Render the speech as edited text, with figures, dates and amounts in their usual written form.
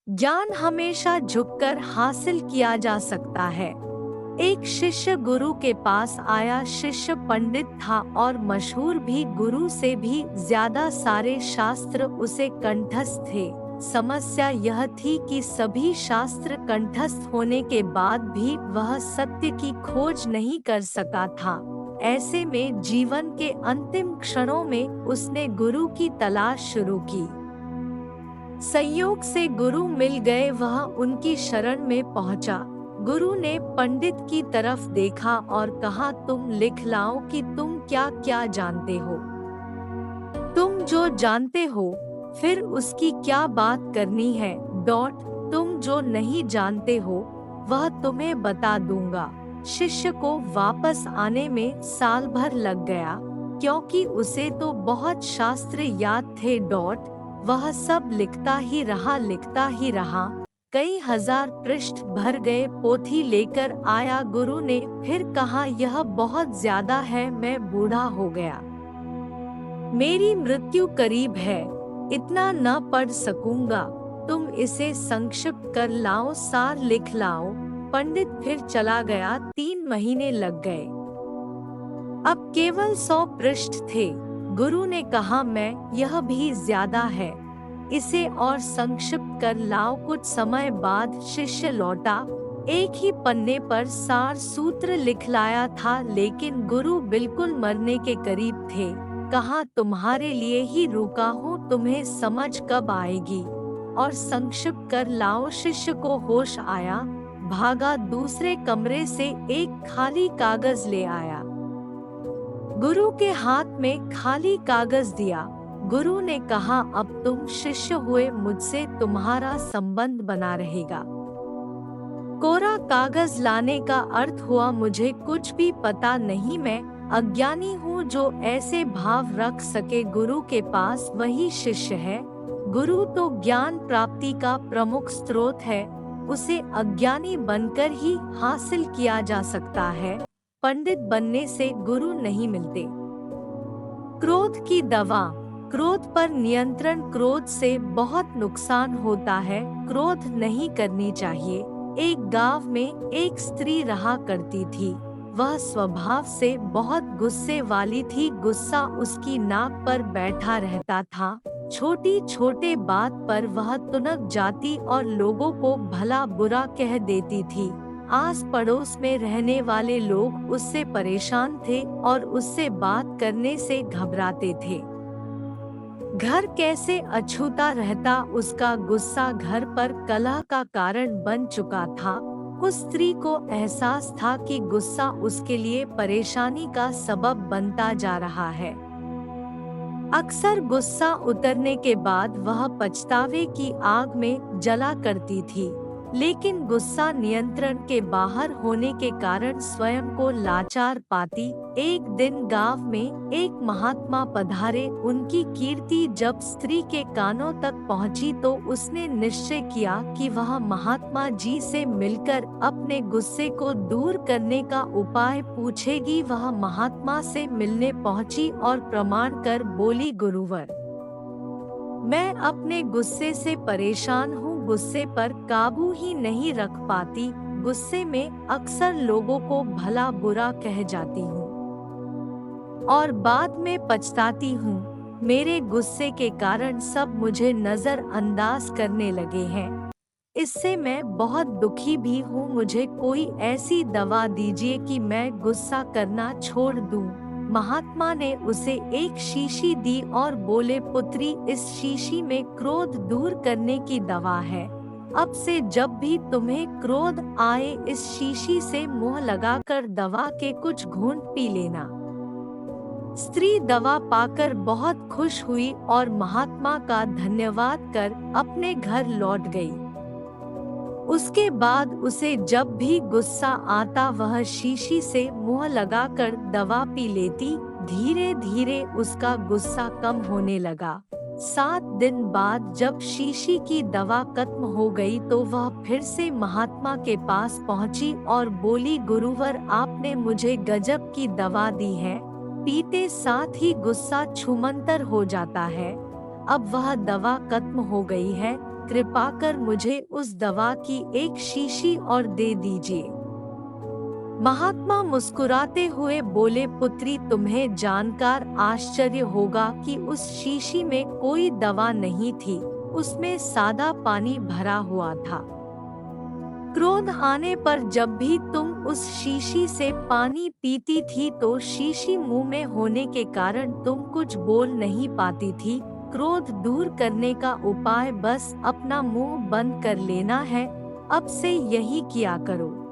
ज्ञान हमेशा झुककर हासिल किया जा सकता है। एक शिष्य गुरु के पास आया। शिष्य पंडित था और मशहूर भी। गुरु से भी ज्यादा सारे शास्त्र उसे कंठस्थ थे। समस्या यह थी कि सभी शास्त्र कंठस्थ होने के बाद भी वह सत्य की खोज नहीं कर सका था। ऐसे में जीवन के अंतिम क्षणों में उसने गुरु की तलाश शुरू की। संयोग से गुरु मिल गए। वह उनकी शरण में पहुंचा। गुरु ने पंडित की तरफ देखा और कहा, तुम लिख लाओ कि तुम क्या क्या जानते हो। तुम जो जानते हो फिर उसकी क्या बात करनी है। तुम जो नहीं जानते हो वह तुम्हें बता दूंगा। शिष्य को वापस आने में साल भर लग गया, क्योंकि उसे तो बहुत शास्त्र याद थे। वह सब लिखता ही रहा। कई हजार पृष्ठ भर गए। पोथी लेकर आया। गुरु ने फिर कहा, यह बहुत ज्यादा है, मैं बूढ़ा हो गया, मेरी मृत्यु करीब है, इतना न पढ़ सकूंगा। तुम इसे संक्षिप्त कर लाओ, सार लिख लाओ। पंडित फिर चला गया। 3 महीने लग गए। अब केवल 100 पृष्ठ थे। गुरु ने कहा, यह भी ज्यादा है, इसे और संक्षिप्त कर लाओ। कुछ समय बाद शिष्य लौटा। एक ही पन्ने पर सार सूत्र लिख लाया था, लेकिन गुरु बिल्कुल मरने के करीब थे। कहा, तुम्हारे लिए ही रुका हूँ, तुम्हें समझ कब आएगी, और संक्षिप्त कर लाओ। शिष्य को होश आया, भागा, दूसरे कमरे से एक खाली कागज ले आया। गुरु के हाथ में खाली कागज दिया। गुरु ने कहा, अब तुम शिष्य हुए, मुझसे तुम्हारा संबंध बना रहेगा। कोरा कागज लाने का अर्थ हुआ, मुझे कुछ भी पता नहीं, मैं अज्ञानी हूँ। जो ऐसे भाव रख सके गुरु के पास वही शिष्य है। गुरु तो ज्ञान प्राप्ति का प्रमुख स्रोत है, उसे अज्ञानी बनकर ही हासिल किया जा सकता है। पंडित बनने से गुरु नहीं मिलते। क्रोध की दवा। क्रोध पर नियंत्रण। क्रोध से बहुत नुकसान होता है, क्रोध नहीं करनी चाहिए। एक गांव में एक स्त्री रहा करती थी। वह स्वभाव से बहुत गुस्से वाली थी। गुस्सा उसकी नाक पर बैठा रहता था। छोटी छोटे बात पर वह तुनक जाती और लोगों को भला बुरा कह देती थी। आस पड़ोस में रहने वाले लोग उससे परेशान थे और उससे बात करने से घबराते थे। घर कैसे अछूता रहता, उसका गुस्सा घर पर कलह का कारण बन चुका था। उस स्त्री को एहसास था कि गुस्सा उसके लिए परेशानी का सबब बनता जा रहा है। अक्सर गुस्सा उतरने के बाद वह पछतावे की आग में जला करती थी, लेकिन गुस्सा नियंत्रण के बाहर होने के कारण स्वयं को लाचार पाती। एक दिन गांव में एक महात्मा पधारे। उनकी कीर्ति जब स्त्री के कानों तक पहुंची तो उसने निश्चय किया कि वह महात्मा जी से मिलकर अपने गुस्से को दूर करने का उपाय पूछेगी। वह महात्मा से मिलने पहुंची और प्रमाण कर बोली, गुरुवर, मैं अपने गुस्से से परेशान हूँ, गुस्से पर काबू ही नहीं रख पाती। गुस्से में अक्सर लोगों को भला बुरा कह जाती हूँ और बाद में पछताती हूँ। मेरे गुस्से के कारण सब मुझे नजरअंदाज करने लगे हैं। इससे मैं बहुत दुखी भी हूँ। मुझे कोई ऐसी दवा दीजिए कि मैं गुस्सा करना छोड़ दूँ। महात्मा ने उसे एक शीशी दी और बोले, पुत्री, इस शीशी में क्रोध दूर करने की दवा है। अब से जब भी तुम्हें क्रोध आए इस शीशी से मुंह लगाकर दवा के कुछ घूंट पी लेना। स्त्री दवा पाकर बहुत खुश हुई और महात्मा का धन्यवाद कर अपने घर लौट गई। उसके बाद उसे जब भी गुस्सा आता वह शीशी से मुंह लगाकर दवा पी लेती। धीरे धीरे उसका गुस्सा कम होने लगा। 7 दिन बाद जब शीशी की दवा खत्म हो गई तो वह फिर से महात्मा के पास पहुंची और बोली, गुरुवर, आपने मुझे गजब की दवा दी है, पीते साथ ही गुस्सा छूमंतर हो जाता है। अब वह दवा खत्म हो गई है, कृपा कर मुझे उस दवा की एक शीशी और दे दीजिए। महात्मा मुस्कुराते हुए बोले, पुत्री, तुम्हें जानकर आश्चर्य होगा कि उस शीशी में कोई दवा नहीं थी, उसमें सादा पानी भरा हुआ था। क्रोध आने पर जब भी तुम उस शीशी से पानी पीती थी तो शीशी मुंह में होने के कारण तुम कुछ बोल नहीं पाती थी। क्रोध दूर करने का उपाय बस अपना मुंह बंद कर लेना है। अब से यही किया करो।